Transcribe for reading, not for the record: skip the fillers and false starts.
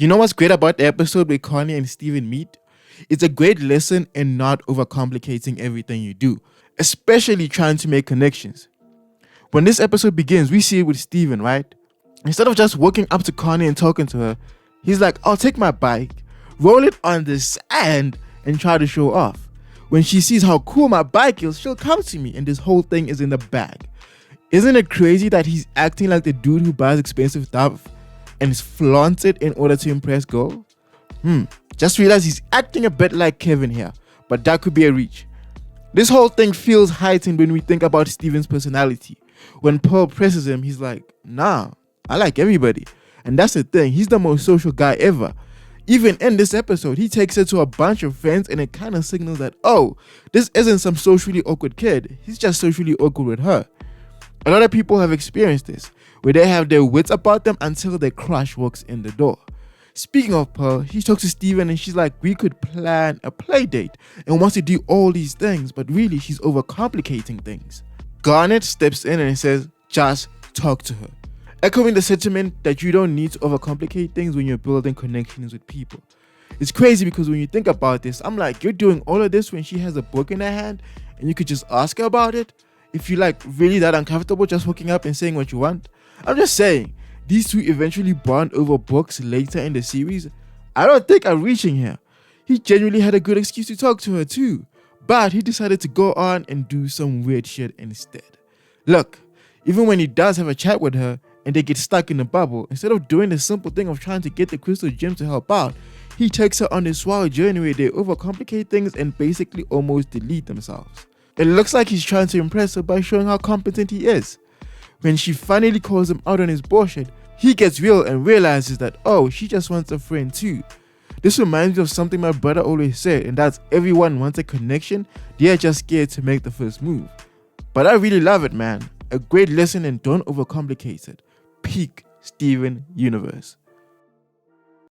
You know what's great about the episode where Connie and Steven meet? It's a great lesson in not overcomplicating everything you do, especially trying to make connections. When this episode begins, we see it with Steven, right? Instead of just walking up to Connie and talking to her, he's like, I'll take my bike, roll it on the sand, and try to show off. When she sees how cool my bike is, she'll come to me, and this whole thing is in the bag. Isn't it crazy that he's acting like the dude who buys expensive stuff and flaunts it in order to impress girls? Just realized he's acting a bit like Kevin here, but that could be a reach. This whole thing feels heightened when we think about Steven's personality. When Pearl presses him, he's like, nah, I like everybody. And that's the thing, he's the most social guy ever. Even in this episode, he takes her to a bunch of friends and it kind of signals that, oh, this isn't some socially awkward kid. He's just socially awkward with her. A lot of people have experienced this, where they have their wits about them until their crush walks in the door. Speaking of Pearl, she talks to Steven and she's like, we could plan a play date and wants to do all these things, but really she's overcomplicating things. Garnet steps in and says, just talk to her. Echoing the sentiment that you don't need to overcomplicate things when you're building connections with people. It's crazy because when you think about this, I'm like, you're doing all of this when she has a book in her hand and you could just ask her about it? If you're like really that uncomfortable just walking up and saying what you want? I'm just saying, these two eventually bond over books later in the series. I don't think I'm reaching here. He genuinely had a good excuse to talk to her too, but he decided to go on and do some weird shit instead. Look, even when he does have a chat with her and they get stuck in a bubble, instead of doing the simple thing of trying to get the crystal gem to help out, he takes her on this wild journey where they overcomplicate things and basically almost delete themselves. It looks like he's trying to impress her by showing how competent he is. When she finally calls him out on his bullshit, he gets real and realizes that, oh, she just wants a friend too. This reminds me of something my brother always said, and that's everyone wants a connection, they're just scared to make the first move. But I really love it, man. A great lesson and don't overcomplicate it. Peak Steven universe.